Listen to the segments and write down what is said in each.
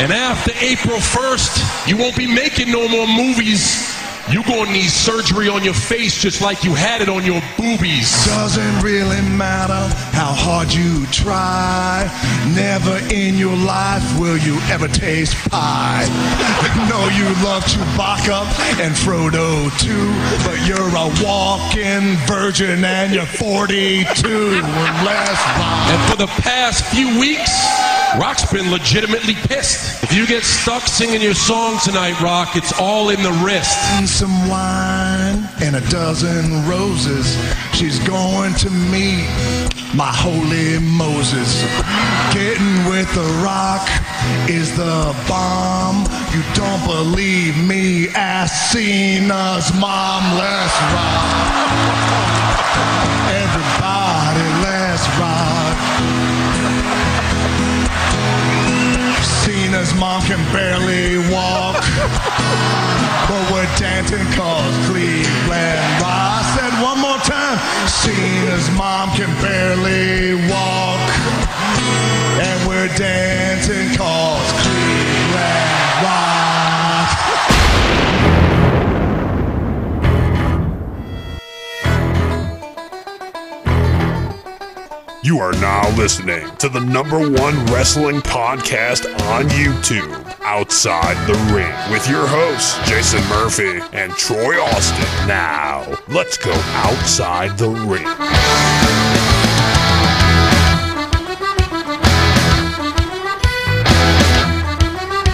And after April 1st, you won't be making no more movies. You gonna need surgery on your face just like you had it on your boobies. Doesn't really matter how hard you try. Never in your life will you ever taste pie. No, you love Chewbacca and Frodo too, but you're a walking virgin and you're 42. Let's rock. And for the past few weeks, Rock's been legitimately pissed. If you get stuck singing your song tonight, Rock, it's all in the wrist. Some wine and a dozen roses. She's going to meet my holy Moses. Getting with the Rock is the bomb. You don't believe me? Ask Cena's mom. Let's rock. Everybody, let's rock. Cena's mom can barely walk, but we're dancing cause Cleveland rock. I said one more time. Cena's mom can barely walk, and we're dancing cause Cleveland rock. You are now listening to the #1 wrestling podcast on YouTube, Outside the Ring, with your hosts, Jason Murphy and Troy Austin. Now, let's go outside the ring.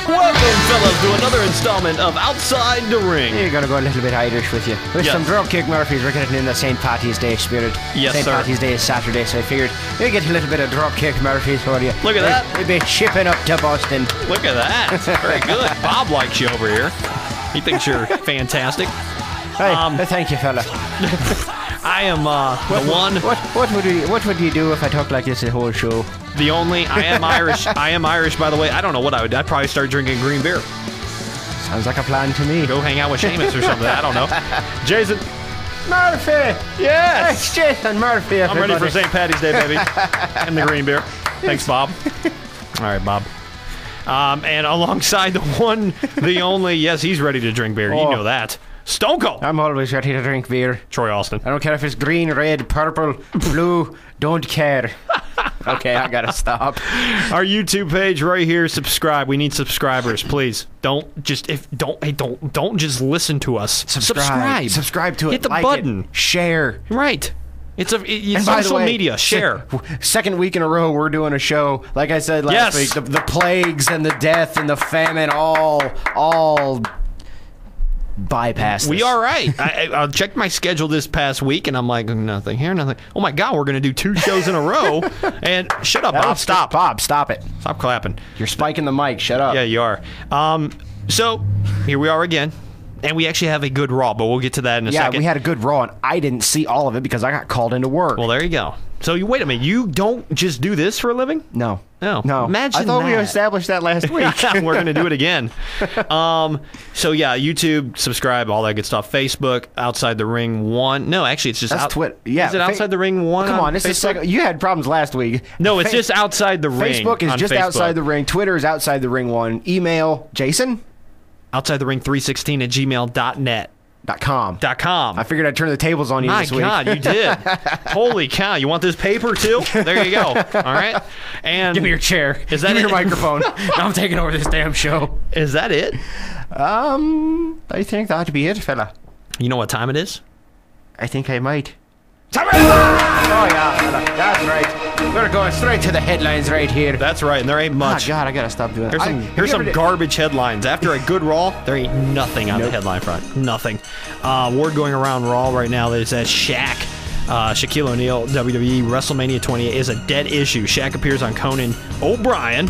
Welcome, fellas, to another installment of Outside the Ring. You're going to go a little bit Irish with you. With some Dropkick Murphys, we're getting in the St. Patty's Day spirit. Yes, St. sir. Patty's Day is Saturday, so I figured we'd get a little bit of Dropkick Murphys for you. Look at that. We'd be shipping up to Boston. Look at that. Very good. Bob likes you over here. He thinks you're fantastic. Hey, thank you, fella. I am the one. What would you do if I talked like this the whole show? The only. I am Irish. I am Irish, by the way. I don't know what I would. I'd probably start drinking green beer. Sounds like a plan to me. Go hang out with Seamus or something. I don't know. Jason. Murphy! Yes! It's Jason Murphy, I'm everybody. ready for St. Patty's Day, baby. And the green beer. Thanks, Bob. All right, Bob. And alongside the one, the only, yes, he's ready to drink beer. You know that. Stone Cold. I'm always ready to drink beer. Troy Austin. I don't care if it's green, red, purple, blue, don't care. Okay, I gotta stop. Our YouTube page right here. Subscribe. We need subscribers, please. Don't just just listen to us. Subscribe. Subscribe to it. Hit the like button. It, share. Right. It's And by the social way, media. Share. Second week in a row, we're doing a show. Like I said last week, the plagues and the death and the famine all bypass. We are right. I checked my schedule this past week, and I'm like, nothing here, nothing. Oh my God, we're gonna do 2 shows in a row. And shut up, Bob. Stop. Bob, stop it. Stop clapping. You're spiking the mic. Shut up. Yeah, you are. So here we are again. And we actually have a good Raw, but we'll get to that in a second. Yeah, we had a good Raw, and I didn't see all of it because I got called into work. Well, there you go. So you wait a minute. You don't just do this for a living? No. No. Imagine I thought we established that last week. We're going to do it again. So yeah, YouTube, subscribe, all that good stuff. Facebook, Outside the Ring 1. No, actually, it's just That's Twitter. Yeah. Is it Outside the Ring 1? Come on, this is second. You had problems last week. No, it's just Outside the Ring. Facebook is on just Facebook. Outside the Ring. Twitter is Outside the Ring 1. Email Jason. Outside the Ring 316 at gmail.net. .com. .com. I figured I'd turn the tables on you My this week. God, you did. Holy cow. You want this paper too? There you go. All right. And Give me your chair. Is that Give me it? your microphone. I'm taking over this damn show. Is that it? I think that ought to be it, fella. You know what time it is? I think I might. Oh, yeah, fella. That's right. We're going straight to the headlines right here. That's right, and there ain't much. Oh, God, I gotta stop doing that. Here's some garbage headlines. After a good Raw, there ain't nothing on the headline front. Nothing. Word going around Raw right now is that Shaquille O'Neal, WWE, WrestleMania 28 is a dead issue. Shaq appears on Conan O'Brien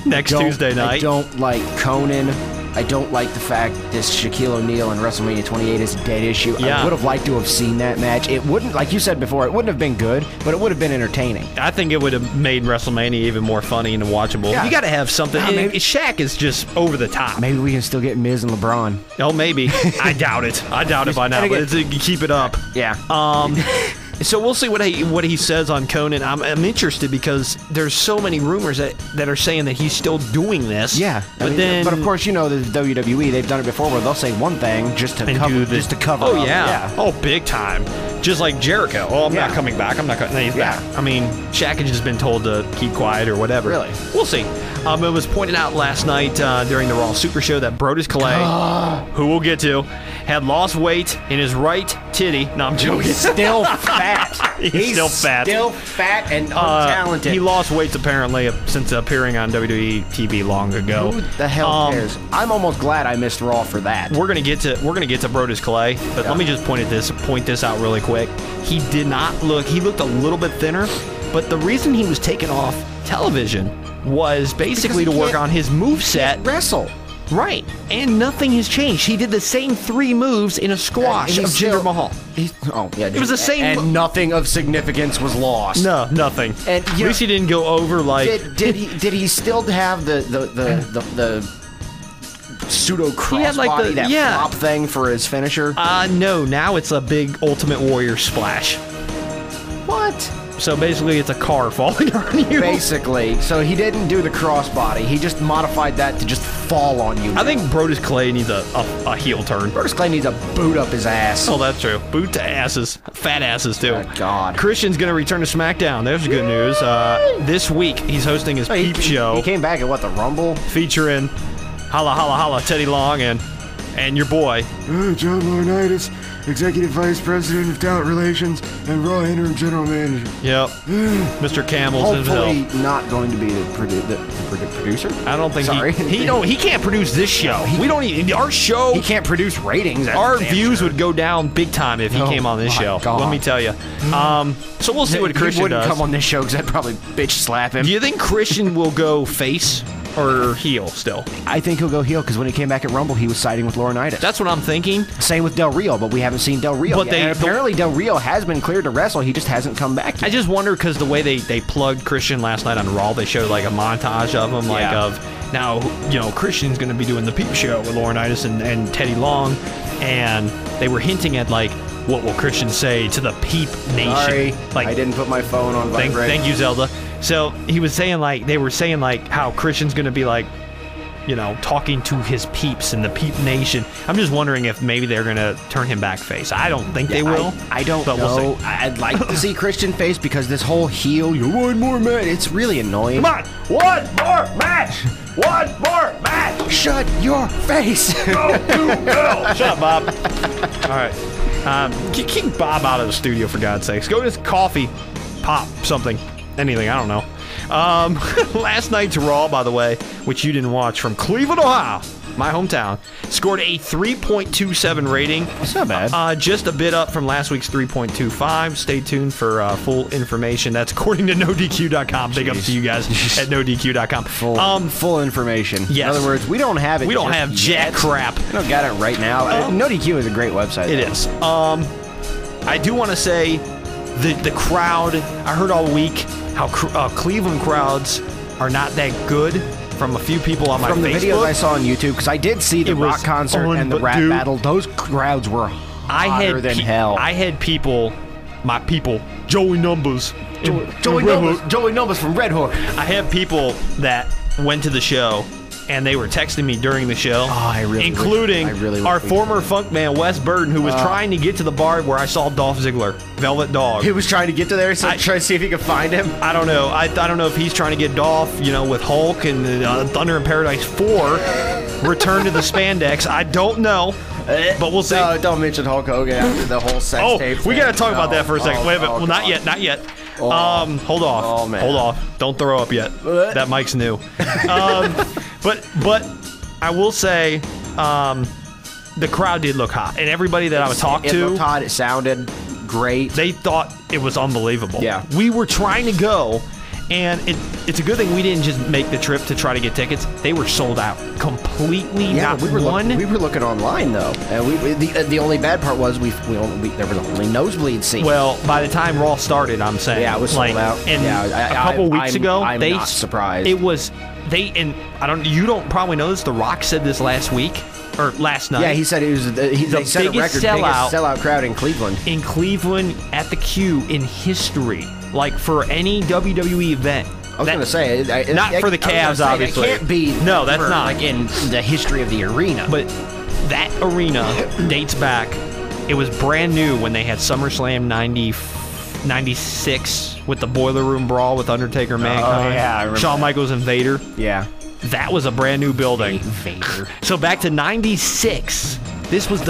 next Tuesday night. I don't like Conan. I don't like the fact this Shaquille O'Neal and WrestleMania 28 is a dead issue. Yeah. I would have liked to have seen that match. It wouldn't, like you said before, it wouldn't have been good, but it would have been entertaining. I think it would have made WrestleMania even more funny and watchable. Yeah. You got to have something. Maybe Shaq is just over the top. Maybe we can still get Miz and LeBron. Oh, maybe. I doubt it. I doubt it by now, but you keep it up. Yeah. So we'll see what he says on Conan. I'm interested because there's so many rumors that are saying that he's still doing this. Yeah, but of course, you know, the WWE, they've done it before where they'll say one thing just to cover Oh up. yeah. Oh, big time. Just like Jericho. Oh, I'm not Yeah. coming back. I'm not coming. No, he's Yeah. back. I mean, Shaq has just been told to keep quiet or whatever. Really? We'll see. It was pointed out last night during the Raw Super Show that Brodus Clay, who we'll get to, had lost weight in his right titty. No, I'm joking. He's still fat. He's still fat. Still fat and untalented. He lost weight apparently since appearing on WWE TV long ago. Who the hell cares? I'm almost glad I missed Raw for that. We're gonna get to Brodus Clay, but let me just point this out really quick. He did not look. He looked a little bit thinner, but the reason he was taken off television was basically to work on his moveset. Wrestle. Right, and nothing has changed. He did the same 3 moves in a squash of Jinder Mahal. It was the same. And nothing of significance was lost. No, nothing. And at least he didn't go over like. Did he still have the pseudo crossbody, that flop thing for his finisher? No. Now it's a big Ultimate Warrior splash. What? So basically, it's a car falling on you. Basically. So he didn't do the crossbody. He just modified that to just fall on you. I think Brodus Clay needs a heel turn. Brodus Clay needs a boot up his ass. Oh, that's true. Boot to asses. Fat asses, too. Oh, God. Christian's going to return to SmackDown. There's good news. This week, he's hosting his Peep Show. He came back at, the Rumble? Featuring Holla, Holla, Holla, Teddy Long, and your boy. John Laurinaitis, Executive Vice President of Talent Relations and Raw Interim General Manager. Yep. Mr. Campbell's hopefully not going to be the producer. I don't think Sorry. he can't produce this show. We don't even, our show. He can't produce ratings. Our views would go down big time if he came on this show. God. Let me tell you. So we'll see what Christian wouldn't does. come on this show because I'd probably bitch slap him. Do you think Christian will go face or heel still? I think he'll go heel because when he came back at Rumble, he was siding with Laurinaitis. That's what I'm thinking. Same with Del Rio, but we haven't seen Del Rio But yet. And apparently Del Rio has been cleared to wrestle. He just hasn't come back yet. I just wonder because the way they plugged Christian last night on Raw, they showed like a montage of him, now, Christian's going to be doing the Peep Show with Laurinaitis and Teddy Long, and they were hinting at like, what will Christian say to the Peep Nation? Sorry, like, I didn't put my phone on vibrate. Thank you, Zelda. So he was saying they were saying how Christian's going to be like, talking to his peeps in the Peep Nation. I'm just wondering if maybe they're going to turn him back face. I don't think they will. I don't know. We'll see. I'd like to see Christian face because this whole heel, you want more match, it's really annoying. Come on, one more match! One more match! Shut your face! Go to hell! Shut up, Bob. All right. Kick Bob out of the studio, for God's sakes. Go to coffee, pop, something. Anything, I don't know. Last night's Raw, by the way, which you didn't watch, from Cleveland, Ohio, my hometown, scored a 3.27 rating. That's not bad. Just a bit up from last week's 3.25. Stay tuned for full information. That's according to NoDQ.com. Big up to you guys at NoDQ.com. Full information. Yes. In other words, we don't have it. We don't have jack crap. We don't got it right now. NoDQ is a great website. It is. I do want to say the crowd, I heard all week how Cleveland crowds are not that good from a few people on my Facebook. From the videos I saw on YouTube, because I did see the rock concert and the rap battle, those crowds were hotter than hell. I had people, my people, Joey Numbers. Joey Numbers from Red Hook. I had people that went to the show and they were texting me during the show, including our former funk man Wes Burden, who was trying to get to the bar where I saw Dolph Ziggler, Velvet Dog. He was trying to get to there, so trying to see if he could find him. I don't know. I don't know if he's trying to get Dolph, with Hulk and Thunder in Paradise 4, Return to the Spandex. I don't know, but we'll see. No, don't mention Hulk Hogan after the whole sex tape. We got to talk about that for a second. Wait a minute. Well, not yet. Not yet. Hold off. Oh, man. Hold off. Don't throw up yet. That mic's new. But I will say, the crowd did look hot, and everybody that I would talk to, it looked hot. It sounded great. They thought it was unbelievable. Yeah. We were trying to go, and it's a good thing we didn't just make the trip to try to get tickets. They were sold out completely. Yeah, we were looking online though, and the only bad part was there was only nosebleed seats. Well, by the time Raw started, I'm saying, yeah, it was sold out. And a couple weeks ago, I'm not surprised. It was. You don't probably know this. The Rock said this last week. or last night. Yeah, he said it was they set a record, biggest sellout crowd in Cleveland. In Cleveland at the Q in history, like for any WWE event. I was going to say, not for the Cavs, obviously. It can't be. No, that's not like in the history of the arena. But that arena dates back. It was brand new when they had SummerSlam 96 with the Boiler Room Brawl with Undertaker, Mankind, I remember Shawn Michaels, and Vader. Yeah. That was a brand new building. Vader. So back to 96. This was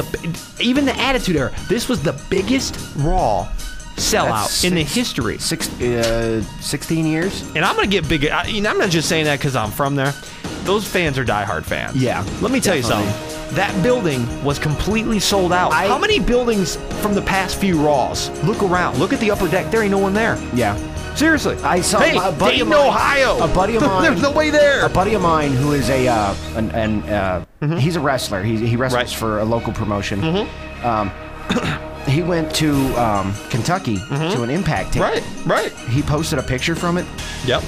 even the Attitude Era. This was the biggest Raw sellout in the history. 16 years? And I'm going to get big. I'm not just saying that because I'm from there. Those fans are diehard fans. Yeah. Let me tell you something. That building was completely sold out. How many buildings from the past few Raws? Look around. Look at the upper deck. There ain't no one there. Yeah. Seriously. I saw a buddy of mine, mine, Ohio. A buddy of mine. There's nobody there. A buddy of mine who is he's a wrestler. He wrestles for a local promotion. He went to Kentucky to an Impact tape. Right. He posted a picture from it. Yep.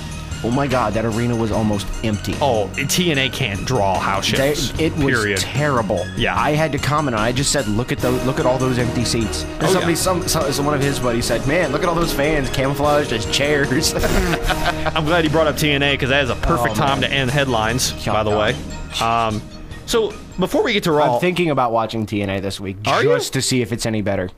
Oh my God, that arena was almost empty. Oh, TNA can't draw house shows. It was terrible. Yeah. I had to comment on it. I just said, look at all those empty seats. And one of his buddies said, man, look at all those fans camouflaged as chairs. I'm glad you brought up TNA because that is a perfect time to end headlines, by the way. So before we get to Raw, I'm thinking about watching TNA this week just to see if it's any better.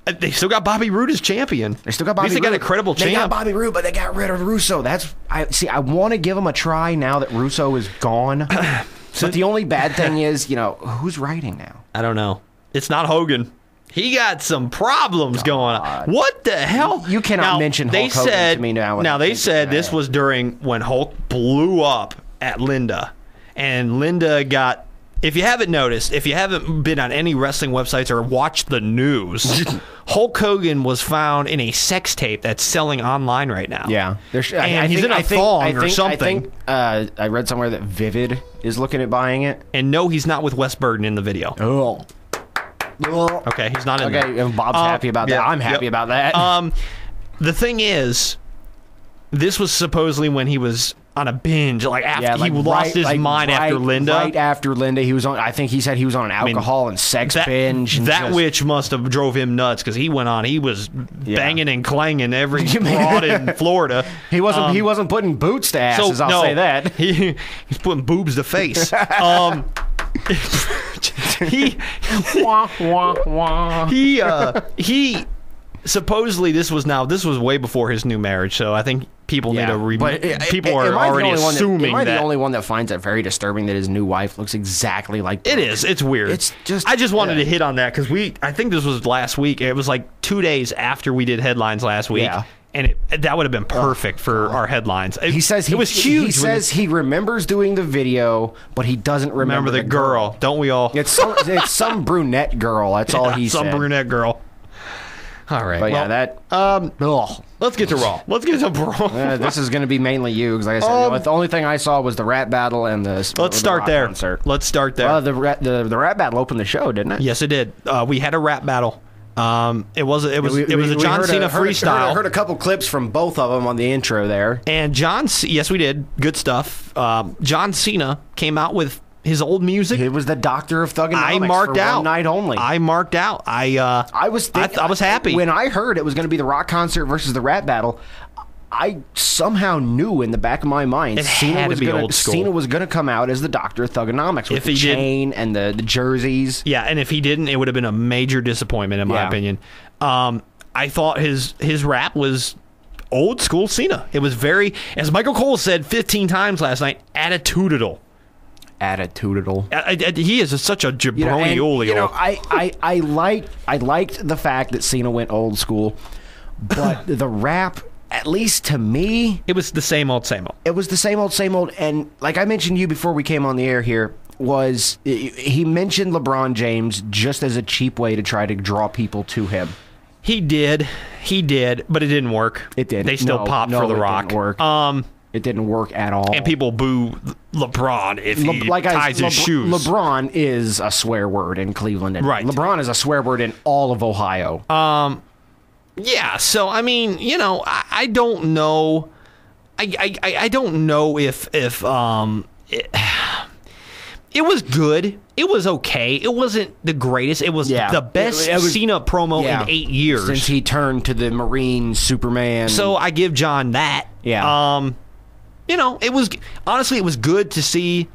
They still got Bobby Roode as champion. They still got Bobby Roode. They got a credible champ. They got Bobby Roode, but they got rid of Russo. I want to give them a try now that Russo is gone. But the only bad thing is, who's writing now? I don't know. It's not Hogan. He got some problems going on. What the hell? You cannot mention Hulk Hogan to me now. Now, they said this was during when Hulk blew up at Linda. And Linda got... If you haven't noticed, if you haven't been on any wrestling websites or watched the news, Hulk Hogan was found in a sex tape that's selling online right now. Yeah. He's in a thong or something. I read somewhere that Vivid is looking at buying it. And no, he's not with Wes Burton in the video. Oh. Okay, he's not in there. Okay, and Bob's happy about that. I'm happy about that. The thing is, this was supposedly when he was on a binge, he lost his mind after Linda. Right after Linda, he was on. I think he said he was on an alcohol and sex binge. That witch must have drove him nuts because he went on. He was banging and clanging every broad in Florida. He wasn't putting boots to asses. I'll say that. He's putting boobs to face. He supposedly this was way before his new marriage, so I think people need to people are already assuming am I the only one that finds it very disturbing that his new wife looks exactly like Brooke? It is. It's weird. I just wanted to hit on that because I think this was last week. It was like 2 days after we did headlines last week. Yeah. And that would have been perfect for our headlines. He says it was huge. He says he remembers doing the video, but he doesn't remember the girl. Don't we all? It's some brunette girl. That's all he said. Some brunette girl. All right. But let's get to Raw. Let's get to Raw. This is going to be mainly you because, like I said, the only thing I saw was the rap battle and the. Let's start there. Let's start there. The rap battle opened the show, didn't it? Yes, it did. We had a rap battle. It was a John Cena freestyle. I heard a couple clips from both of them on the intro there. And yes, we did. Good stuff. John Cena came out with his old music. It was the Doctor of Thugonomics. I marked for out 1 night only. I marked out. I was happy when I heard it was going to be the rock concert versus the rap battle. I somehow knew in the back of my mind Cena was going to come out as the Doctor of Thugonomics with the chain and the jerseys. Yeah, and if he didn't, it would have been a major disappointment in my opinion. I thought his rap was old school Cena. It was very, as Michael Cole said 15 times last night, attitudinal. He is such a jabroni-olio. I liked the fact that Cena went old school, but the rap, at least to me, it was the same old. It was the same old, and like I mentioned to you before we came on the air here, he mentioned LeBron James just as a cheap way to try to draw people to him. He did, but it didn't work. It did. They still popped for The Rock. Didn't work. It didn't work at all. And people boo LeBron if he ties his shoes. LeBron is a swear word in Cleveland. Right. LeBron is a swear word in all of Ohio. Yeah, so, I mean, I don't know. I don't know if It was good. It was okay. It wasn't the greatest. It was the best Cena promo in 8 years. Since he turned to the Marine Superman. So I give John that. Yeah. It was, honestly, it was good to see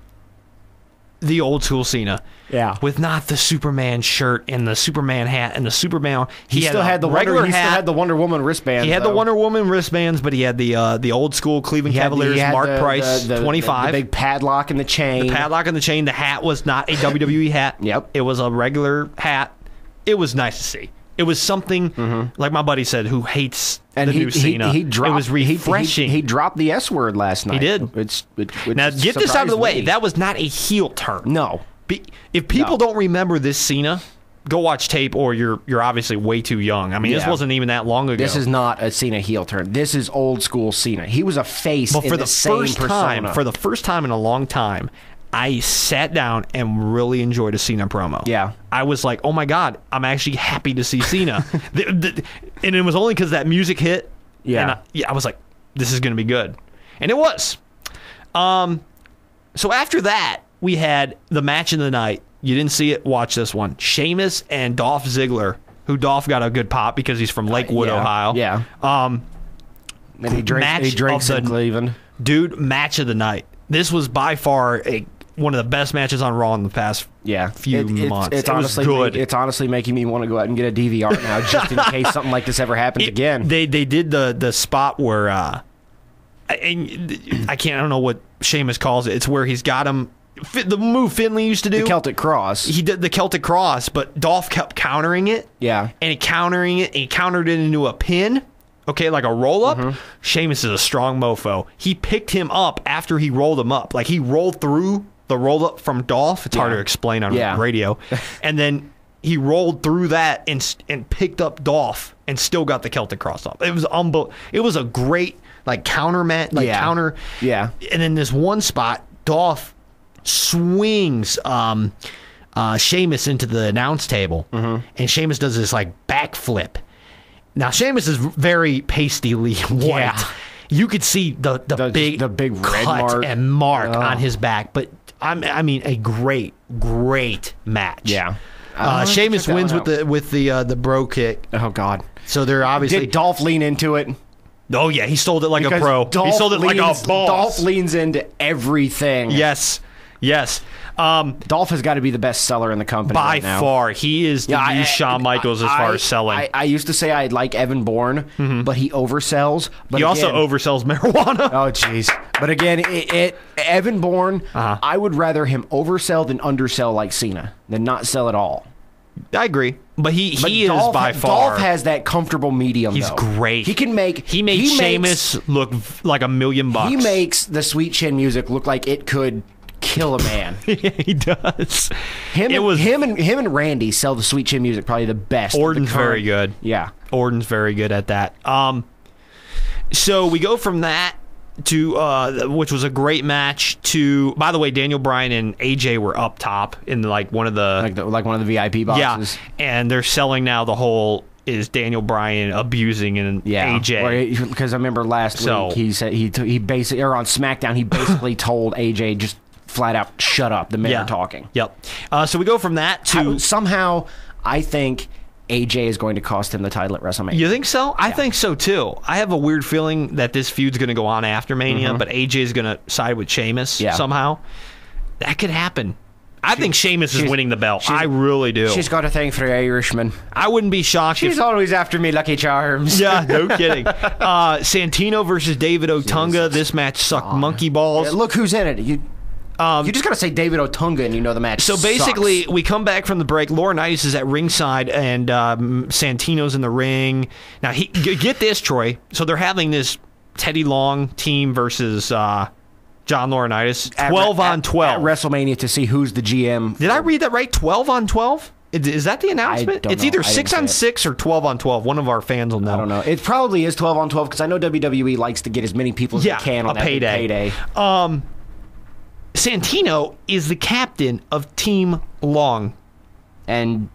the old school Cena. Yeah. With not the Superman shirt and the Superman hat and the Superman. He still had the regular hat. He still had the Wonder Woman wristbands. He had the Wonder Woman wristbands, but he had the old school Cleveland Cavaliers Mark Price 25. The big padlock and the chain. The padlock and the chain. The hat was not a WWE hat. Yep. It was a regular hat. It was nice to see. It was something, like my buddy said, who hates the new Cena. It was refreshing. He dropped the S word last night. He did. Now, get this out of the way. That was not a heel turn. No. If people don't remember this Cena, go watch tape, or you're obviously way too young. I mean, this wasn't even that long ago. This is not a Cena heel turn. This is old school Cena. He was a face in the same persona. For the first time in a long time, I sat down and really enjoyed a Cena promo. Yeah. I was like, oh my God, I'm actually happy to see Cena. And it was only because that music hit. Yeah. And I was like, this is going to be good. And it was. So after that, we had the match of the night. You didn't see it? Watch this one. Sheamus and Dolph Ziggler, who Dolph got a good pop because he's from Lakewood, Ohio. Yeah. And he drinks in Cleveland. Dude, match of the night. This was by far one of the best matches on Raw in the past few months. It's honestly good. It's honestly making me want to go out and get a DVR now, just in case something like this ever happens again. They did the spot where I don't know what Sheamus calls it. It's where he's got him. The move Finlay used to do. The Celtic Cross. He did the Celtic Cross, but Dolph kept countering it. Yeah. And he countered it into a pin. Okay, like a roll-up. Mm-hmm. Sheamus is a strong mofo. He picked him up after he rolled him up. Like, he rolled through the roll-up from Dolph. It's hard to explain on radio. And then he rolled through that and picked up Dolph and still got the Celtic Cross off. It was It was a great, counter match. Counter. Yeah. And then this one spot, Dolph swings Sheamus into the announce table. Mm-hmm. And Sheamus does this, backflip. Now, Sheamus is very pastily white. Yeah. You could see the big red mark on his back. But, I mean, a great match. Yeah. Sheamus wins with the bro kick. Oh, God. So they're obviously... Did Dolph lean into it? Oh, yeah. He sold it like a pro. He sold it like a boss. Dolph leans into everything. Yes. Dolph has got to be the best seller in the company by right now. far. He is the new Shawn Michaels as far as selling. I used to say I like Evan Bourne, but he oversells. But he also oversells marijuana. Oh, jeez. But again, Evan Bourne, I would rather him oversell than undersell like Cena, than not sell at all. I agree. But he is by far. Dolph has that comfortable medium, He's great. He can make... He made Sheamus look like $1 million. He makes the Sweet Chin music look like it could... kill a man. He does. Him and Randy sell the Sweet Chin music probably the best. Orton's very good. Yeah. Orton's very good at that. So we go from that to which was a great match to, by the way, Daniel Bryan and AJ were up top in one of the one of the VIP boxes. Yeah. And they're selling now the whole is Daniel Bryan abusing AJ. Because I remember last week he said he basically, or on SmackDown, he basically told AJ just flat out, shut up, the men are talking. Yep. So we go from that to... Somehow, I think AJ is going to cost him the title at WrestleMania. You think so? I think so, too. I have a weird feeling that this feud's going to go on after Mania, but AJ is going to side with Sheamus somehow. That could happen. I think Sheamus is winning the belt. I really do. She's got a thing for Irishmen. I wouldn't be shocked. She's always after me, Lucky Charms. Yeah, no kidding. Santino versus David Otunga. This match sucked monkey balls. Yeah, look who's in it. You just got to say David Otunga and you know the match So basically, we come back from the break. Laurinaitis is at ringside and Santino's in the ring. Now, get this, Troy. So they're having this Teddy Long team versus John Laurinaitis. 12 on 12. At WrestleMania to see who's the GM. Did I read that right? 12 on 12? Is that the announcement? It's either 6 on 6 or 12 on 12. One of our fans will know. I don't know. It probably is 12 on 12 because I know WWE likes to get as many people as they can on that payday. Santino is the captain of Team Long. And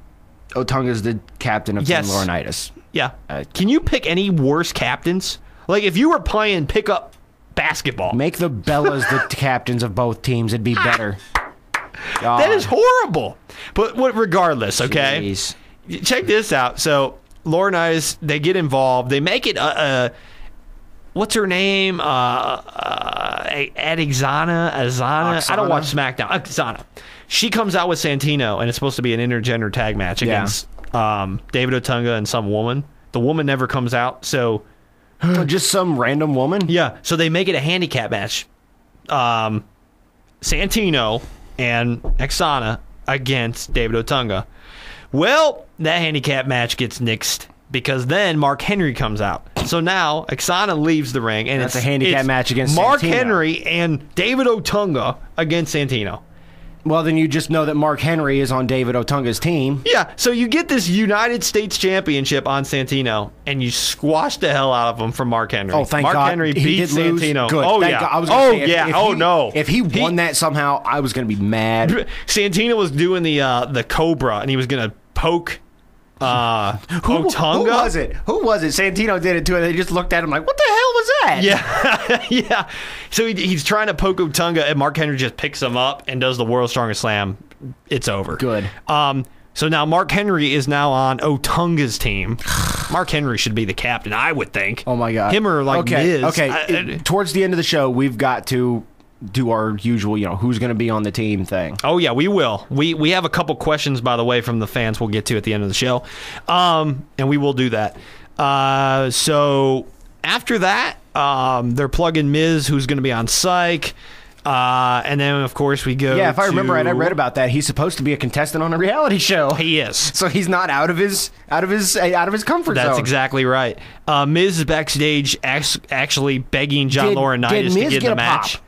Otunga's the captain of Team Laurinaitis. Yeah. Can you pick any worse captains? Like, if you were playing pickup basketball. Make the Bellas the captains of both teams. It'd be better. That is horrible. But regardless, okay? Jeez. Check this out. So Laurinaitis, they get involved. They make it what's her name? Azana. I don't watch SmackDown. Azana. She comes out with Santino, and it's supposed to be an intergender tag match against David Otunga and some woman. The woman never comes out, so just some random woman. Yeah. So they make it a handicap match. Santino and Azana against David Otunga. Well, that handicap match gets nixed because then Mark Henry comes out. So now Azana leaves the ring, and it's a handicap match against Mark Santino. Henry and David Otunga against Santino. Well, then you just know that Mark Henry is on David Otunga's team. Yeah, so you get this United States Championship on Santino, and you squash the hell out of him from Mark Henry. Oh, thank Mark God. Mark Henry beat Santino. Good. Oh, thank yeah. God. I was gonna say, no. If he won that somehow, I was going to be mad. Santino was doing the Cobra, and he was going to poke Otunga. Who was it? Santino did it too, and they just looked at him like, what the hell was that? Yeah. Yeah. So he's trying to poke Otunga, and Mark Henry just picks him up and does the World's Strongest Slam. It's over. Good. So now Mark Henry is now on Otunga's team. Mark Henry should be the captain, I would think. Oh, my God. Him or Miz. Okay. Towards the end of the show, we've got to do our usual, who's going to be on the team thing. Oh, yeah, we will. We have a couple questions, by the way, from the fans we'll get to at the end of the show. And we will do that. So after that, they're plugging Miz, who's going to be on Psych. And then, of course, we go if I remember right, I read about that. He's supposed to be a contestant on a reality show. He is. So he's not out of his comfort zone. That's exactly right. Miz is backstage actually begging John Laurinaitis to get in the match. Pop?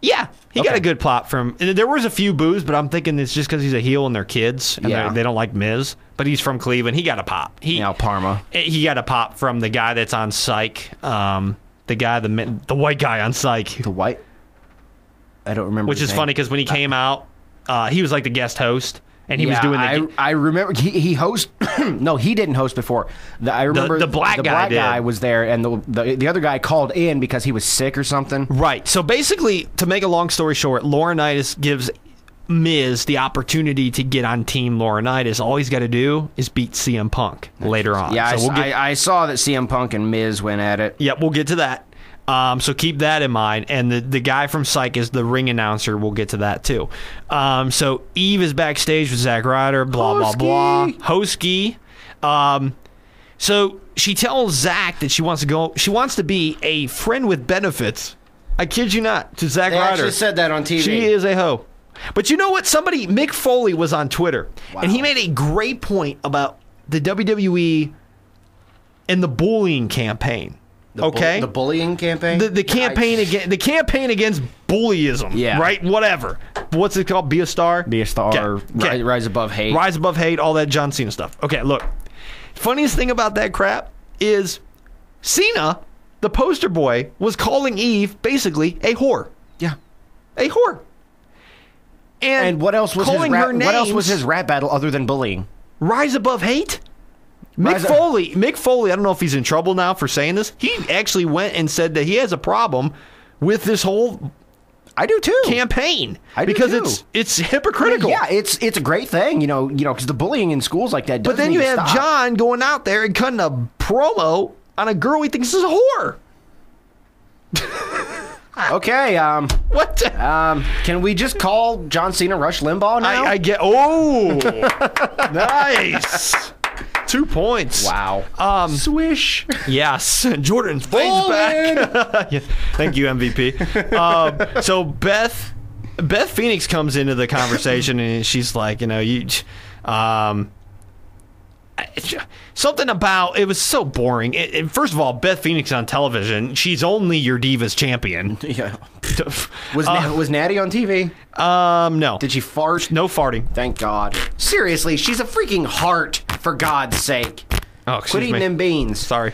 Yeah, he got a good pop from. There was a few boos, but I'm thinking it's just because he's a heel and they're kids and they don't like Miz. But he's from Cleveland. He got a pop. Parma. He got a pop from the guy that's on Psych. The white guy on Psych. The white. I don't remember. Which is funny because when he came out, he was like the guest host. And he was doing the... I remember he host... No, he didn't host before. I remember the black guy was there, and the other guy called in because he was sick or something. Right. So basically, to make a long story short, Laurinaitis gives Miz the opportunity to get on Team Laurinaitis. All he's got to do is beat CM Punk later on. Yeah, so I saw that CM Punk and Miz went at it. Yep, we'll get to that. So keep that in mind. And the guy from Psych is the ring announcer. We'll get to that too. So Eve is backstage with Zack Ryder, blah, blah. Hosky. So she tells Zack that she wants to be a friend with benefits. I kid you not, to Zack Ryder. They actually said that on TV. She is a hoe. But you know what? Mick Foley was on Twitter. Wow. And he made a great point about the WWE and the bullying campaign. The bullying campaign? The campaign against bullyism. Yeah. Right? Whatever. What's it called? Be a Star? Be a Star. Okay. Rise Above Hate. Rise Above Hate, all that John Cena stuff. Okay, look. Funniest thing about that crap is Cena, the poster boy, was calling Eve basically a whore. Yeah. A whore. And what else was his rap battle other than bullying? Rise Above Hate? Mick Foley, I don't know if he's in trouble now for saying this. He actually went and said that he has a problem with this whole I do too. campaign because it's hypocritical. I mean, yeah, it's a great thing, because the bullying in schools like that doesn't But then you have John going out there and cutting a promo on a girl he thinks is a whore. Okay, what? Can we just call John Cena Rush Limbaugh now? I get nice. 2 points. Wow. Swish. Yes. Jordan's face back. Yeah. Thank you, MVP. So Beth Phoenix comes into the conversation and she's like, something about it was so boring. First of all, Beth Phoenix on television, she's only your Divas champion. Yeah. Was Natty on TV? No. Did she fart? No farting. Thank God. Seriously, she's a freaking heart, for God's sake. Oh, quit eating them beans. Sorry.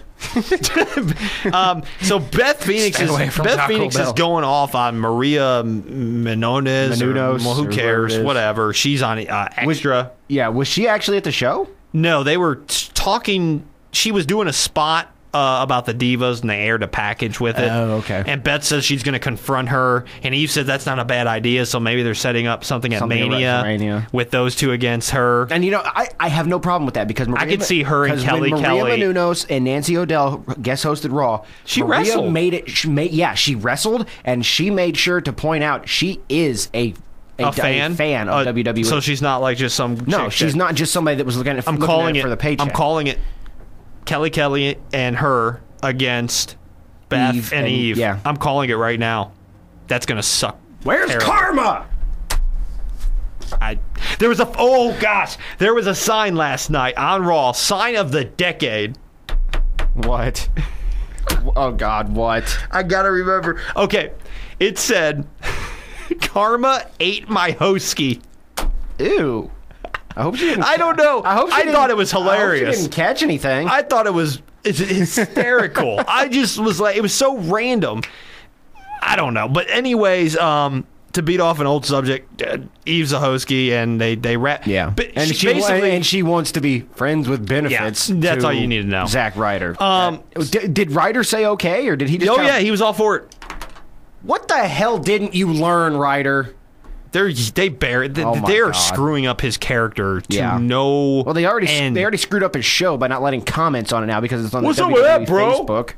So Beth Phoenix is going off on Maria Menounos. Well, who cares? Whatever. She's on Extra. Was she actually at the show? No, they were talking. She was doing a spot about the Divas, and they aired a package with it. Oh, okay. And Beth says she's going to confront her, and Eve said that's not a bad idea, so maybe they're setting up something at Mania with those two against her. And, I have no problem with that because I could see her and Maria Menounos and Nancy O'Dell guest hosted Raw. She Maria wrestled. She wrestled, and she made sure to point out she is a fan of WWE. So she's not like just some she's not just somebody that was looking at it for the paycheck. I'm calling it Kelly and her against Beth and Eve. Yeah. I'm calling it right now. That's going to suck. Where's Karma? There was a sign last night on Raw, sign of the decade. What? Oh, God, what? I got to remember. Okay, it said, Karma ate my hoagie. Ew. I hope she didn't. I don't know. I thought it was hilarious. I hope she didn't catch anything. I thought it was hysterical. I just was like, it was so random. I don't know. But anyways, to beat off an old subject, Eve's a hoagie, and they rap. Yeah. But and she wants to be friends with benefits. Yeah, that's all you need to know. Zack Ryder. Did Ryder say okay, or did he just... Oh, yeah, he was all for it. What the hell didn't you learn, Ryder? They're screwing up his character to no. Well, they already screwed up his show by not letting comments on it now because it's on What's the up with that, WWE bro? Facebook.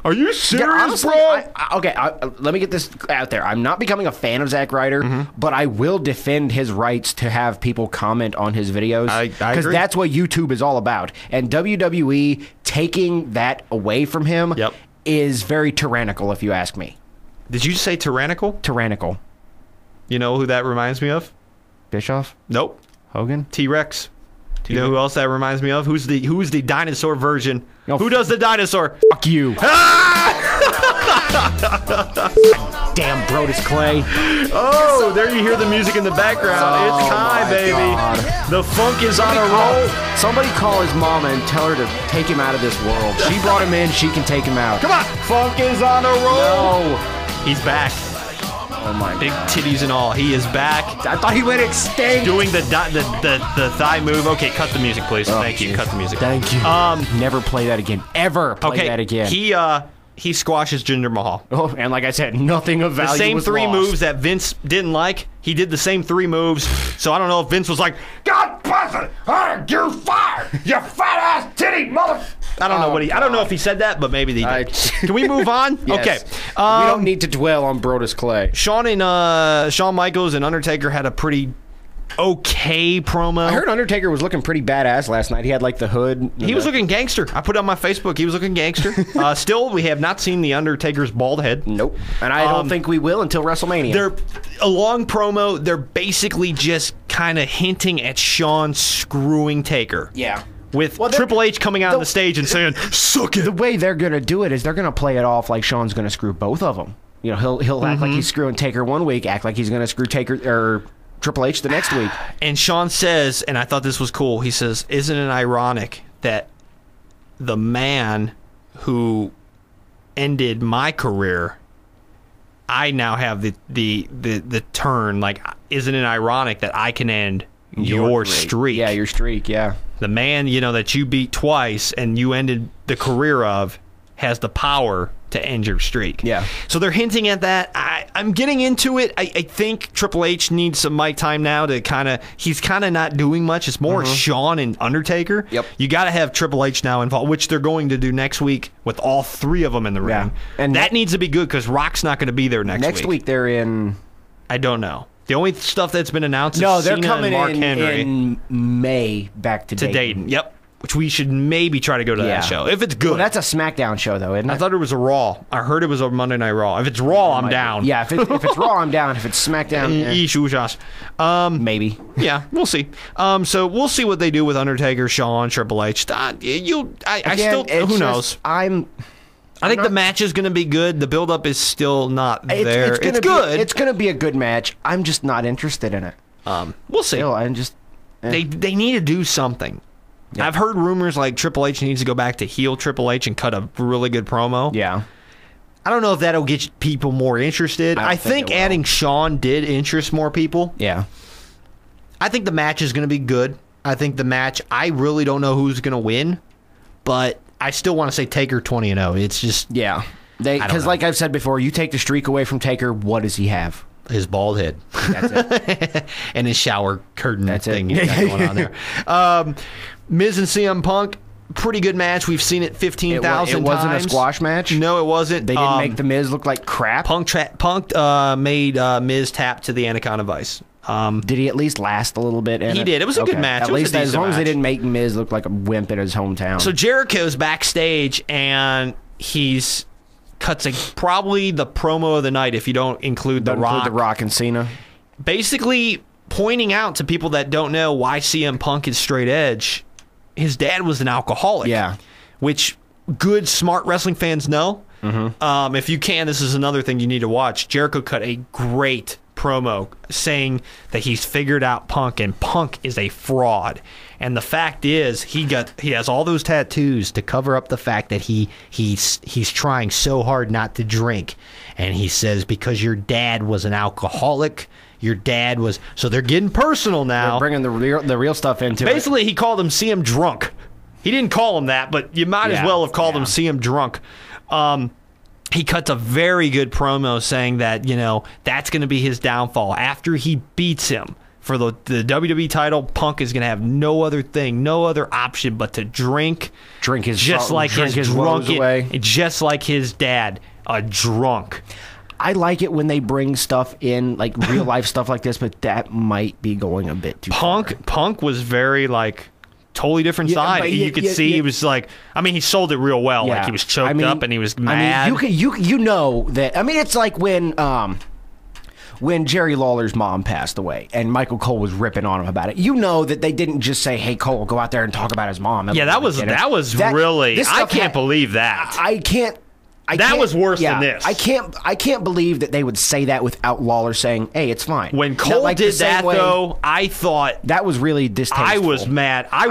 Are you serious, honestly, bro? Let me get this out there. I'm not becoming a fan of Zack Ryder, but I will defend his rights to have people comment on his videos because that's what YouTube is all about. And WWE taking that away from him is very tyrannical, if you ask me. Did you say tyrannical? Tyrannical. You know who that reminds me of? Bischoff? Nope. Hogan? T-Rex. You know who else that reminds me of? Who's the dinosaur version? No, who does the dinosaur? Fuck you. Damn Brodus Clay. Oh, there you hear the music in the background. It's time, baby. God. The funk is on a roll. Somebody call his mama and tell her to take him out of this world. She brought him in. She can take him out. Come on. Funk is on a roll. No. He's back. Oh my Big God. titties and all. He is back. I thought he went extinct. Doing the thigh move. Okay, cut the music, please. Thank you. Cut the music. Thank you. Never play that again. Ever play that again. He squashes Jinder Mahal. Oh, and like I said, nothing of value. The same was three lost. moves that Vince didn't like. He did the same 3 moves. So I don't know if Vince was like, God bless it, you're fired, you fat ass titty mother. I don't know I don't know if he said that, but maybe he did. Can we move on? Yes. Okay. We don't need to dwell on Brodus Clay. Shawn Michaels and Undertaker had a pretty okay promo. I heard Undertaker was looking pretty badass last night. He had like the hood. He was looking gangster. I put it on my Facebook. He was looking gangster. Still, we have not seen the Undertaker's bald head. Nope. And I don't think we will until WrestleMania. They're a long promo. They're basically just kind of hinting at Shawn screwing Taker. Yeah. With Triple H coming out on the stage and saying, suck it. The way they're going to do it is they're going to play it off like Shawn's going to screw both of them. You know, he'll act like he's screwing Taker one week, act like he's going to screw Taker or Triple H the next week. And Shawn says, and I thought this was cool, he says, isn't it ironic that the man who ended my career, I now have the turn, like, isn't it ironic that I can end your streak? Yeah, your streak, yeah. The man, that you beat twice and you ended the career of has the power to end your streak. Yeah. So they're hinting at that. I'm getting into it. I think Triple H needs some mic time now to he's kind of not doing much. It's more Shawn and Undertaker. Yep. You got to have Triple H now involved, which they're going to do next week with all 3 of them in the ring. Yeah. And that needs to be good because Rock's not going to be there next week. Next week they're in... I don't know. The only stuff that's been announced is they're Cena coming and Mark Henry. in May back to Dayton. Yep. Which we should maybe try to go to that show. If it's good. Well, that's a SmackDown show, though, isn't it? I thought it was a Raw. I heard it was a Monday Night Raw. If it's Raw, I'm down. Yeah, if it's Raw, I'm down. If it's SmackDown, maybe. Yeah, we'll see. So we'll see what they do with Undertaker, Shawn, Triple H. Who knows? I think the match is going to be good. The build-up is still not there. It's good. It's going to be a good match. I'm just not interested in it. We'll see. Still, I'm just... They need to do something. Yep. I've heard rumors like Triple H needs to go back to heel Triple H and cut a really good promo. Yeah. I don't know if that'll get people more interested. I think adding Shawn did interest more people. Yeah. I think the match is going to be good. I think the match, I really don't know who's going to win, but I still want to say Taker 20-0. It's just because like I've said before, you take the streak away from Taker, what does he have? His bald head. That's it. And his shower curtain thing he's got going on there. Miz and CM Punk, pretty good match. We've seen it 15,000 times. It wasn't a squash match? No, it wasn't. They didn't make the Miz look like crap? Punk made Miz tap to the Anaconda Vice. Did he at least last a little bit? He did. It was a good match. At least as long as they didn't make Miz look like a wimp in his hometown. So Jericho's backstage, and he's cuts probably the promo of the night if you don't include The Rock. The Rock and Cena. Basically pointing out to people that don't know why CM Punk is straight edge, his dad was an alcoholic. Yeah. Which good, smart wrestling fans know. Mm-hmm. If you can, this is another thing you need to watch. Jericho cut a great promo saying that he's figured out Punk, and Punk is a fraud. And the fact is, he has all those tattoos to cover up the fact that he's trying so hard not to drink. And he says, because your dad was an alcoholic, your dad was... So they're getting personal now. They're bringing the real stuff into it. Basically, he called him CM Drunk. He didn't call him that, but you might as well have called him CM Drunk. He cuts a very good promo saying that, that's going to be his downfall. After he beats him for the WWE title, Punk is going to have no other option but to drink his just like drink his woes away. Just like his dad, a drunk. I like it when they bring stuff in, like real life stuff like this, but that might be going a bit too far. Punk was very totally different side. You could see he was he sold it real well. Yeah. Like he was choked up and he was mad. You know that. It's like when Jerry Lawler's mom passed away and Michael Cole was ripping on him about it. You know that they didn't just say, "Hey Cole, go out there and talk about his mom." Yeah, that was really. I can't believe that. That was worse than this. I can't believe that they would say that without Lawler saying, "Hey, it's fine." When Cole did that, though, I thought that was really distasteful. I was mad. I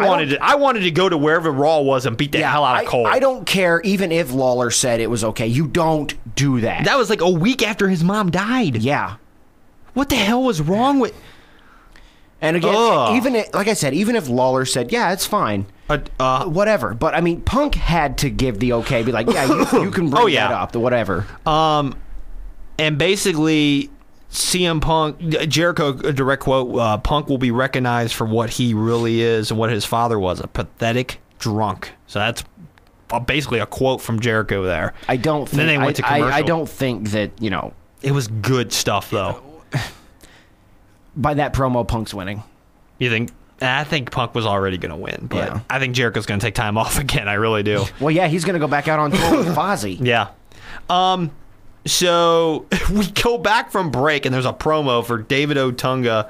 wanted to go to wherever Raw was and beat the hell out of Cole. I don't care, even if Lawler said it was okay. You don't do that. That was like a week after his mom died. Yeah. What the hell was wrong with? And again, even if Lawler said, "Yeah, it's fine," whatever. But Punk had to give the okay, be like, "Yeah, you can bring that up," the whatever. And basically, CM Punk, Jericho, a direct quote: "Punk will be recognized for what he really is and what his father was, a pathetic drunk." So that's basically a quote from Jericho there. I don't think. Then they went to commercial. I don't think that it was good stuff though. By that promo, Punk's winning. You think? I think Punk was already going to win, but I think Jericho's going to take time off again. I really do. Well, yeah, he's going to go back out on tour with Fozzy. Yeah. So we go back from break, and there's a promo for David Otunga,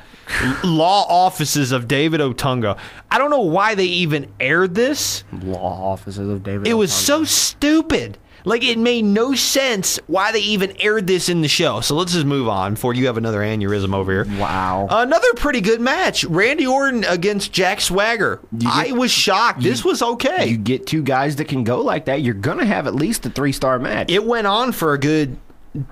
Law Offices of David Otunga. I don't know why they even aired this. Law Offices of David Otunga. It was so stupid. It made no sense why they even aired this in the show. So let's just move on before you have another aneurysm over here. Wow. Another pretty good match. Randy Orton against Jack Swagger. I was shocked. This was okay. You get two guys that can go like that, you're going to have at least a 3-star match. It went on for a good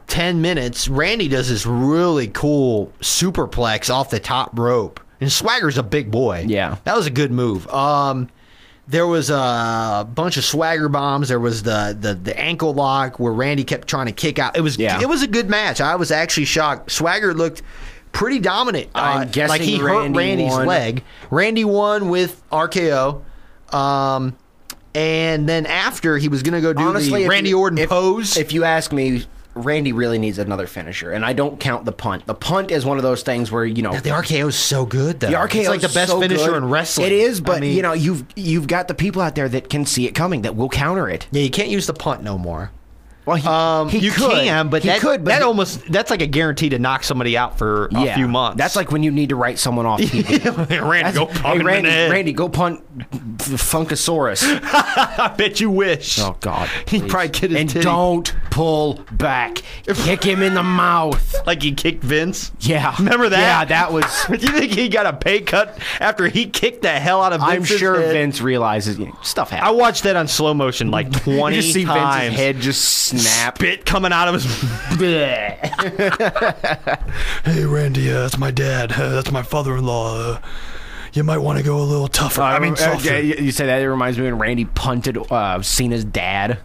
10 minutes. Randy does this really cool superplex off the top rope. And Swagger's a big boy. Yeah. That was a good move. There was a bunch of swagger bombs. There was the ankle lock where Randy kept trying to kick out. It was a good match. I was actually shocked. Swagger looked pretty dominant. I'm guessing he hurt Randy's leg. Randy won with RKO. And then after, he was going to go do the Randy Orton pose. If you ask me, Randy really needs another finisher, and I don't count the punt. The punt is one of those things where the RKO is so good, though. The RKO is like the best finisher in wrestling. It is, but you've got the people out there that can see it coming, that will counter it. Yeah, you can't use the punt no more. Well, you can, but that's like a guarantee to knock somebody out for a few months. That's like when you need to write someone off TV. Randy, go punt Funkasaurus. I bet you wish. Oh God, he'd probably get his titty. Don't pull back. Kick him in the mouth like he kicked Vince. Yeah, remember that? Yeah, that was. Do you think he got a pay cut after he kicked the hell out of Vince's I'm sure head? Vince realizes stuff happens. I watched that on slow motion like 20 you just see times. Vince's head just snap. Spit coming out of his. Hey Randy, that's my dad. That's my father-in-law. you might want to go a little tougher. Softer. You say that, it reminds me when Randy punted Cena's dad.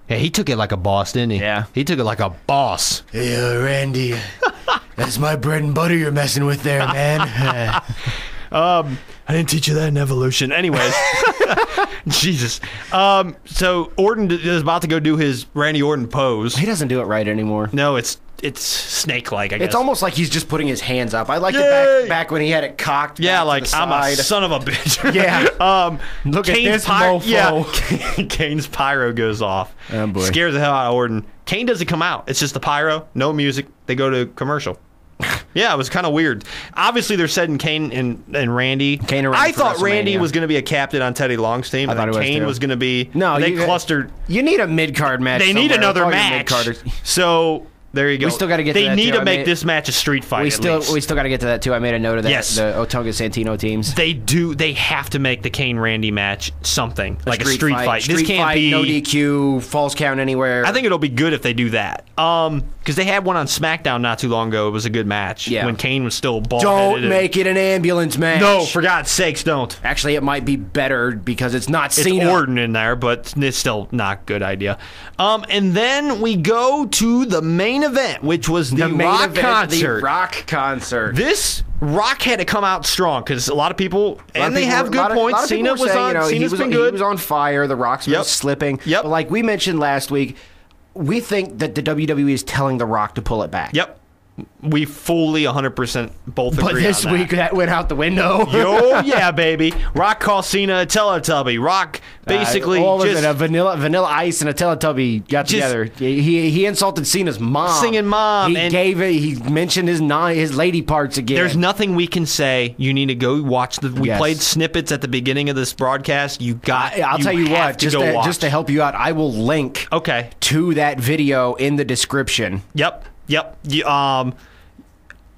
Yeah, he took it like a boss, didn't he? Yeah. He took it like a boss. Hey, Randy, that's my bread and butter you're messing with there, man. I didn't teach you that in Evolution. Anyways. Jesus. So Orton is about to go do his Randy Orton pose. He doesn't do it right anymore. No, it's snake-like, I guess. It's almost like he's just putting his hands up. I liked it back when he had it cocked. Yeah, back like, to the I'm a side. son of a bitch. Yeah. Look at this mofo. Yeah. Kane's pyro goes off. Oh, boy. Scares the hell out of Orton. Kane doesn't come out. It's just the pyro, no music. They go to commercial. Yeah, it was kind of weird. Obviously, they're setting Kane and Randy. I thought Randy was going to be a captain on Teddy Long's team. I thought Kane was going to be. No, they clustered. You need a mid-card match. They need another match. So there you go. We still got to get to that. They need to make this match a street fight. We still got to get to that too. I made a note of that. Yes. The Otunga Santino teams. They do. They have to make the Kane Randy match something like a street fight. This can't be no DQ, false count anywhere. I think it'll be good if they do that. Because they had one on SmackDown not too long ago. It was a good match. Yeah. When Kane was still bald. Don't make it an ambulance match. No, for God's sakes, don't. Actually, it might be better because it's not Cena. It's Orton in there, but it's still not a good idea. And then we go to the main event, which was the Rock concert. The Rock concert. This Rock had to come out strong because a lot of people, and they have good points. Cena was on. Cena's been good. He was on fire. The Rock's been slipping. Yep. But like we mentioned last week, we think that the WWE is telling The Rock to pull it back. Yep. We fully 100% both agree on that. But this week, that went out the window. Yo, yeah, baby. Rock calls Cena a Teletubby. Rock basically a vanilla ice and a Teletubby got together. He insulted Cena's mom. Singing mom. He mentioned his lady parts again. There's nothing we can say. You need to go watch we played snippets at the beginning of this broadcast. I'll tell you what, just to help you out, I will link to that video in the description. Yep.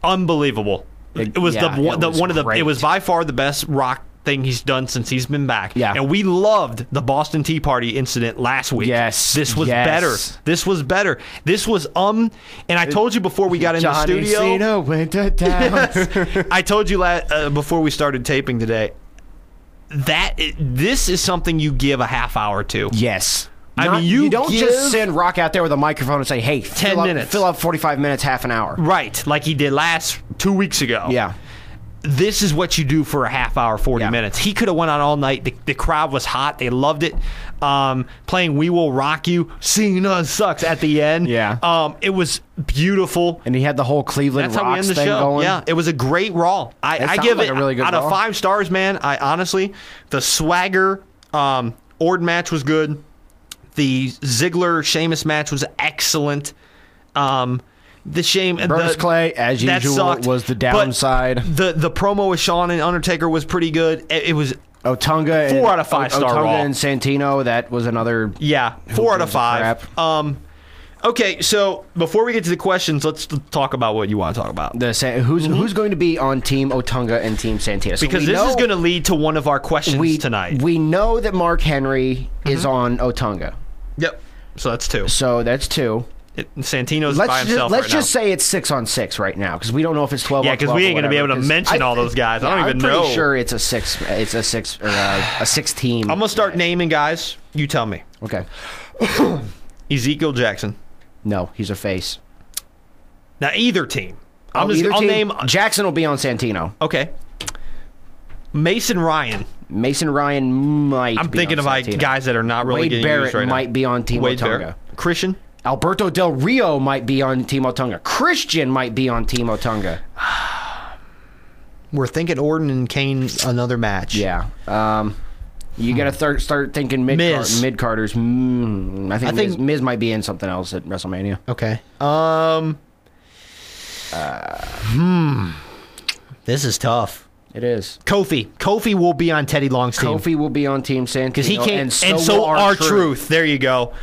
Unbelievable. It was it was by far the best Rock thing he's done since he's been back. Yeah. And we loved the Boston Tea Party incident last week. Yes. This was better. And I told you before we got in the studio. Johnny Cena went to town. Yes. I told you before we started taping today this is something you give a half hour to. Yes. I mean, you don't just send Rock out there with a microphone and say, hey, 10 minutes. Fill up 45 minutes, half an hour. Right, like he did 2 weeks ago. Yeah. This is what you do for a half hour, 40 minutes. He could have went on all night. The crowd was hot. They loved it. Playing We Will Rock You, Cena sucks at the end. Yeah. It was beautiful. And he had the whole Cleveland Rocks thing going. Yeah, it was a great Raw. I give it a really good out of 5 stars, man. I honestly, the Swagger Orton match was good. The Ziggler-Sheamus match was excellent. The Brodus Clay, as usual, was the downside. But the promo with Shawn and Undertaker was pretty good. It was Otunga 4 out of 5 star Raw. Otunga and Santino, that was another 4 out of 5. Okay, so before we get to the questions, let's talk about what you want to talk about. Who's going to be on Team Otunga and Team Santino? So because this is going to lead to one of our questions tonight. We know that Mark Henry is on Otunga. Yep. So that's 2. by Santino's by himself. Let's just say it's 6-on-6 right now because we don't know if it's 12. Yeah, because we ain't going to be able to mention all those guys. I don't even know. I'm pretty sure it's a 6. It's a 6 or a 6 team. I'm going to start naming guys. You tell me. Okay. Ezekiel Jackson. No, he's a face. Now either team. I'll name. Jackson will be on Santino. Okay. Mason Ryan. Mason Ryan might. I'm thinking of guys that are not really getting used right now. Wade Barrett might be on Team Otunga. Christian. Alberto Del Rio might be on Team Otunga. Christian might be on Team Otunga. We're thinking Orton and Kane another match. Yeah. You got to start thinking mid-carders. I think Miz might be in something else at WrestleMania. Okay. This is tough. It is. Kofi will be on Teddy Long's team. Kofi will be on Team Santino. Because he can't. And so R-Truth. There you go.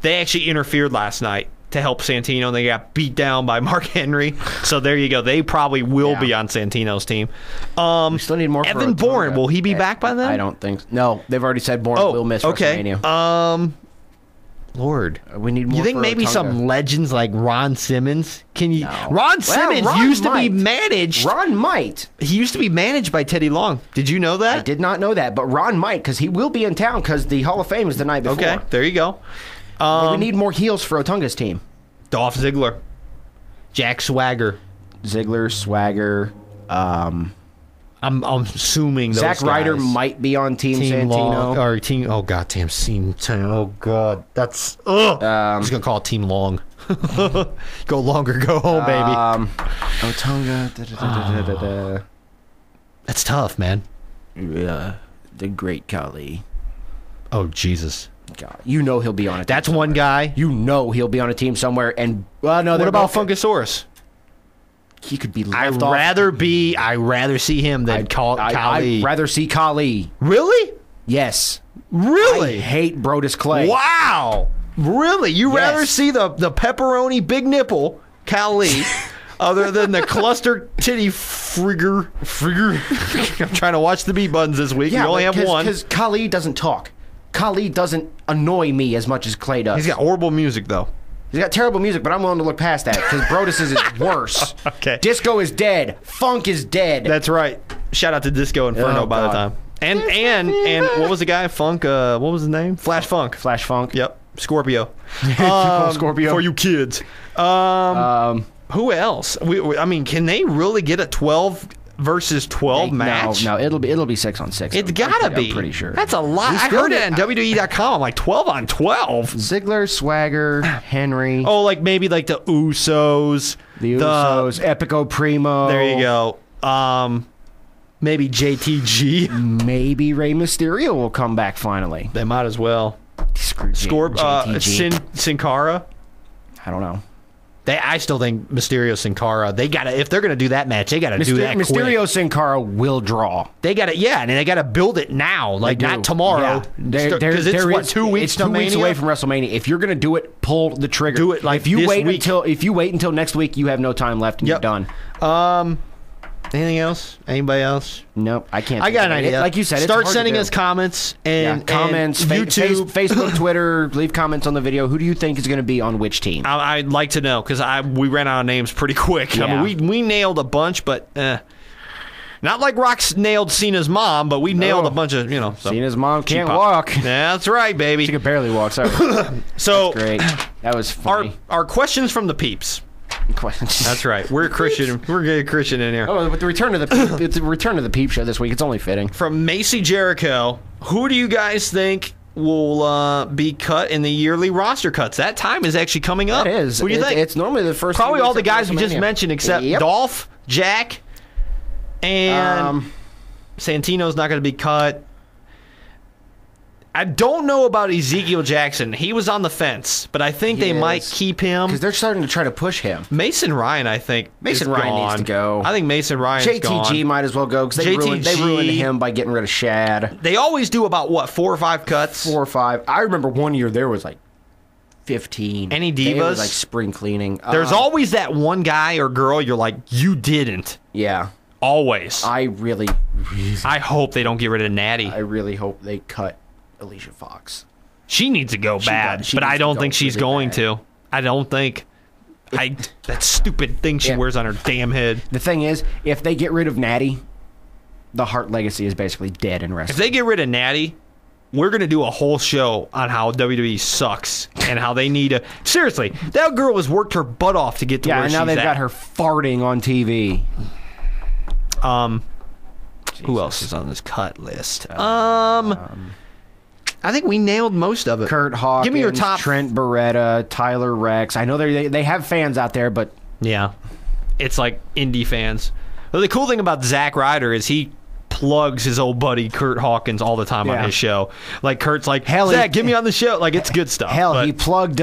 They actually interfered last night to help Santino, and they got beat down by Mark Henry. So there you go. They probably will be on Santino's team. We still need more. Evan Bourne, will he be back by then? I don't think so. No, they've already said Bourne will miss WrestleMania. Lord, we need more. You think maybe some legends like Ron Simmons? Can you? No. Ron Simmons used to be managed. Ron might. He used to be managed by Teddy Long. Did you know that? I did not know that, but Ron might, because he will be in town because the Hall of Fame is the night before. Okay, there you go. We need more heels for Otunga's team. Dolph Ziggler, Jack Swagger, Swagger. I'm assuming those Zack Ryder might be on Team Santino. Long, or Team. Oh God, Team Santino. Oh God, that's. I'm just gonna call it Team Long. Go longer, go home, baby. Otunga. That's tough, man. Yeah, the Great Khali. Oh Jesus. God, you know he'll be on it. That's one guy. You know he'll be on a team somewhere. And no, what about Funkasaurus? He could be I'd rather see him than Khali. I'd rather see Khali. Really? Yes. Really? I hate Brodus Clay. Wow. Really? You rather see the pepperoni big nipple Khali other than the cluster titty frigger? I'm trying to watch the B buttons this week. Yeah, we only have one. Because Khali doesn't talk. Khali doesn't annoy me as much as Clay does. He's got horrible music, though. He's got terrible music, but I'm willing to look past that because Brodus is worse. Okay. Disco is dead. Funk is dead. That's right. Shout out to Disco Inferno by the time. And what was the guy? Funk. What was his name? Flash Funk. Flash Funk. Yep. Scorpio. Scorpio for you kids. Who else? I mean, can they really get a 12 versus 12 match? No, it'll be 6-on-6. It's gotta be. I'm pretty sure. That's a lot. I heard it on WWE.com. I'm like 12 on 12. Ziggler, Swagger, Henry. Oh, like maybe like the Usos. The Usos, Epico Primo. There you go. Maybe JTG. Maybe Rey Mysterio will come back finally. They might as well. JTG. Sin Cara. I don't know. I still think Mysterio Sin Cara. They gotta, if they're gonna do that match, they gotta do that quick. Mysterio Sin Cara will draw. They gotta, and they gotta build it now, like not tomorrow. Because it's what, 2 weeks. It's 2 weeks away from WrestleMania. If you're gonna do it, pull the trigger. Do it like if you wait until next week, you have no time left and you're done. Anything else? Anybody else? Nope, I can't. I got an idea. Like you said, start sending us comments and comments, and YouTube, Facebook, Twitter. Leave comments on the video. Who do you think is going to be on which team? I'd like to know because we ran out of names pretty quick. Yeah. I mean, we nailed a bunch, but not like Rock's nailed Cena's mom, but we nailed a bunch of Cena's mom can't walk. Yeah, that's right, baby. She can barely walk. Sorry. So that's great. That was funny. Our questions from the peeps. That's right. We're Christian. We're getting Christian in here. Oh, with the return of the peep show this week, it's only fitting. From Macy Jericho, who do you guys think will be cut in the yearly roster cuts? That time is actually coming up. It is. Who do you think? It's normally the first. Probably all the guys we just mentioned, except Dolph, Jack, and Santino's not going to be cut. I don't know about Ezekiel Jackson. He was on the fence, but I think they might keep him. Because they're starting to try to push him. Mason Ryan, I think, Mason Ryan needs to go. I think Mason Ryan's gone. JTG might as well go because they ruined him by getting rid of Shad. They always do about, 4 or 5 cuts? 4 or 5. I remember one year there was like 15. Any divas? It was like spring cleaning. There's always that one guy or girl you're like, you didn't. Yeah. Always. I hope they don't get rid of Natty. I really hope they cut Alicia Fox. She needs to go bad, but I don't think she's going to. I don't think. That stupid thing she wears on her damn head. The thing is, if they get rid of Natty, the Hart legacy is basically dead in wrestling. If they get rid of Natty, we're going to do a whole show on how WWE sucks and how they need to... Seriously, that girl has worked her butt off to get to where she's at. Yeah, and now they've got her farting on TV. Who else is on this cut list? I think we nailed most of it. Kurt Hawkins, give me your top. Trent Beretta, Tyler Rex. I know they have fans out there, but... Yeah. It's like indie fans. Well, the cool thing about Zack Ryder is he plugs his old buddy Kurt Hawkins all the time on his show. Like, Kurt's like, Zach, get me on the show. Like, it's good stuff. He plugged...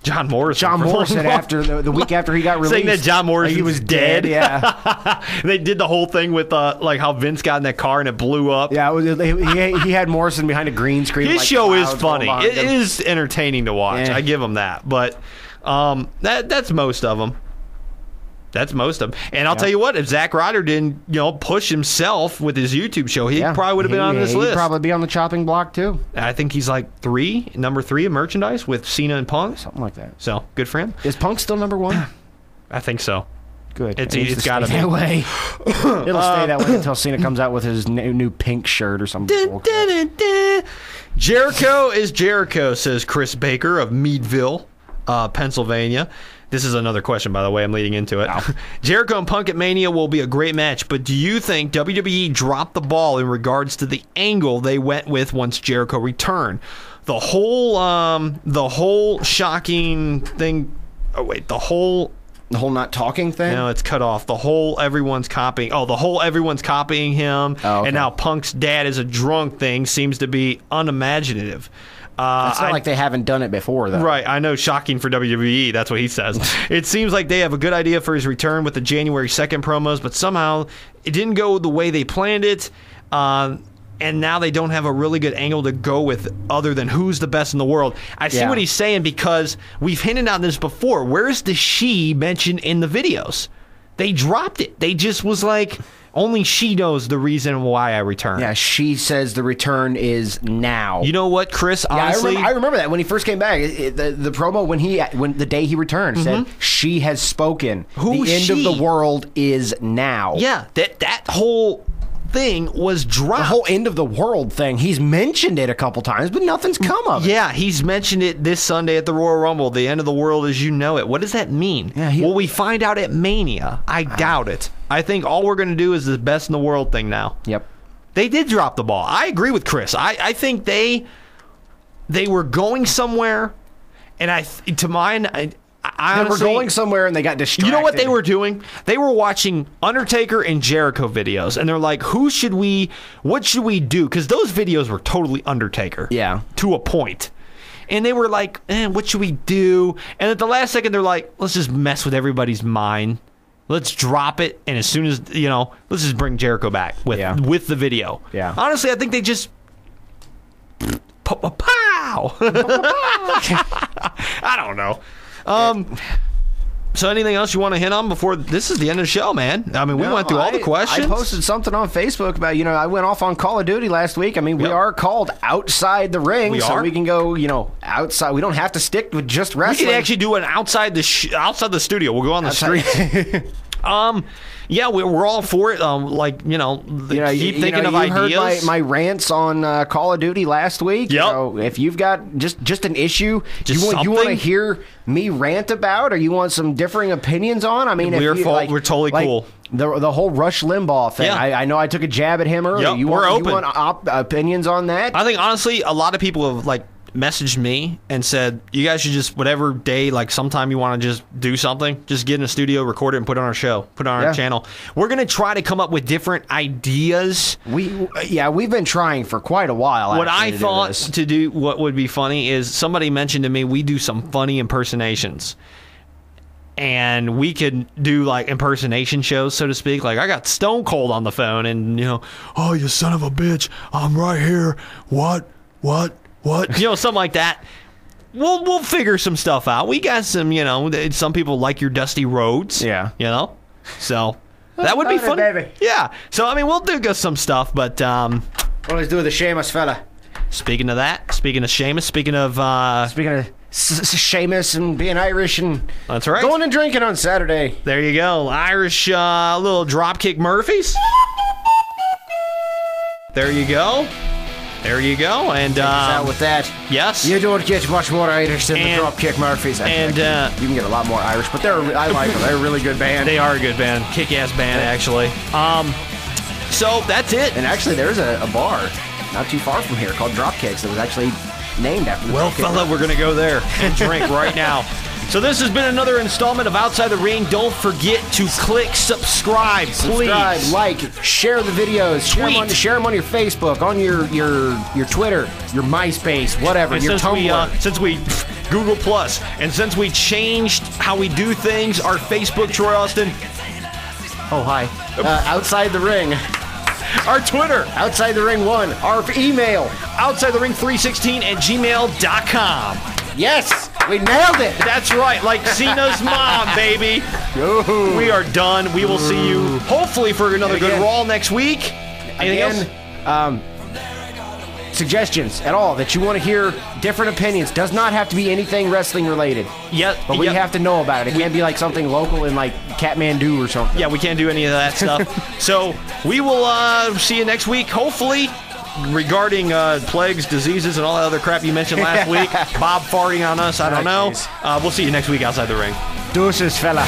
John Morrison after the week after he got released, saying that John Morrison was dead. Yeah, they did the whole thing with like how Vince got in that car and it blew up. Yeah, he had Morrison behind a green screen. His show is funny. It is entertaining to watch. I give him that. But that's most of them. That's most of them. And I'll tell you what, if Zack Ryder didn't, push himself with his YouTube show, he probably would have been on this list. He'd probably be on the chopping block, too. I think he's like number 3 in merchandise with Cena and Punk. Something like that. So, good for him. Is Punk still number 1? I think so. Good. It's got to be that way. It'll stay that way until Cena comes out with his new pink shirt or something. Jericho is Jericho, says Chris Baker of Meadville, Pennsylvania. This is another question, by the way. I'm leading into it. Wow. Jericho and Punk at Mania will be a great match, but do you think WWE dropped the ball in regards to the angle they went with once Jericho returned? The whole shocking thing. Oh wait, the whole not talking thing? No, it's cut off. The whole everyone's copying him, and now Punk's dad is a drunk thing seems to be unimaginative. It's not like they haven't done it before, though. Right, I know, shocking for WWE, that's what he says. It seems like they have a good idea for his return with the January 2nd promos, but somehow it didn't go the way they planned it, and now they don't have a really good angle to go with other than who's the best in the world. I see what he's saying because we've hinted on this before. Where's the she mentioned in the videos? They dropped it. They just was like... Only she knows the reason why I returned. Yeah, she says the return is now. You know what, Chris? Honestly, I remember that when he first came back. The promo when the day he returned said she has spoken. The end of the world is now. Yeah, that whole thing was dropped. The whole end of the world thing. He's mentioned it a couple times, but nothing's come of it. Yeah, he's mentioned it this Sunday at the Royal Rumble. The end of the world as you know it. What does that mean? Yeah, will we find out at Mania? I doubt it. I think all we're going to do is the best in the world thing now. Yep. They did drop the ball. I agree with Chris. I think they were going somewhere, and they were going somewhere and they got distracted. You know what they were doing? They were watching Undertaker and Jericho videos, and they're like, what should we do? Because those videos were totally Undertaker. Yeah. To a point. And they were like, what should we do? And at the last second, they're like, let's just mess with everybody's mind. Let's drop it, and as soon as, let's just bring Jericho back with the video. Yeah. Honestly, I think they just... Pow! I don't know. So anything else you want to hit on before this is the end of the show, man? I mean, we went through all the questions. I posted something on Facebook about, I went off on Call of Duty last week. I mean, we are called Outside the Ring, so we can go, outside. We don't have to stick with just wrestling. We can actually do an outside the studio. We'll go on the street. Yeah, we're all for it. Keep thinking of ideas. You heard my rants on Call of Duty last week. Yep. If you've got just an issue you want to hear me rant about, or you want some differing opinions on, I mean, we're totally cool. The whole Rush Limbaugh thing. Yeah. I know I took a jab at him earlier. Yep, we're open. You want opinions on that? I think honestly, a lot of people have messaged me and said, you guys should just, whatever day, sometime you want to just do something, just get in a studio, record it, and put it on our show, put it on our channel. We're going to try to come up with different ideas. We've been trying for quite a while. What I thought to do, what would be funny is somebody mentioned to me, we do some funny impersonations. And we could do impersonation shows, so to speak. I got Stone Cold on the phone and, oh, you son of a bitch, I'm right here. What? Something like that. We'll figure some stuff out. We got some, some people like your Dusty Rhodes. Yeah. So that would be fun. Baby. Yeah. So, we'll do some stuff, but... What do I do with the Sheamus fella? Speaking of Sheamus, speaking of Sheamus and being Irish and... That's right. Going and drinking on Saturday. There you go. Irish little dropkick Murphys. There you go. And out with that. Yes, you don't get much more Irish than the Dropkick Murphys. You can get a lot more Irish, but I like them. They're a really good band. They are a good band, kick-ass band actually. So that's it. And actually, there's a bar not too far from here called Dropkicks that was actually named after. Well, fella, we're gonna go there and drink right now. So this has been another installment of Outside the Ring. Don't forget to click subscribe, please. Subscribe, like, share the videos, share them on your Facebook, on your Twitter, your MySpace, whatever, and your Tumblr. Since we Google Plus, and since we changed how we do things, our Facebook, Troy Austin. Oh, hi. Outside the Ring. Our Twitter, Outside the Ring 1. Our email, outsidethering316@gmail.com. Yes. We nailed it. That's right, like Cena's mom, baby. We are done. We will see you hopefully for another good Raw next week. Anything else? Suggestions at all that you want to hear, different opinions. Does not have to be anything wrestling related. Yeah, but we have to know about it. It can't be like something local in like Kathmandu or something. Yeah, we can't do any of that stuff. So we will see you next week, hopefully, regarding plagues, diseases, and all that other crap you mentioned last week. Bob farting on us, I don't know. We'll see you next week outside the ring. Deuces, fella.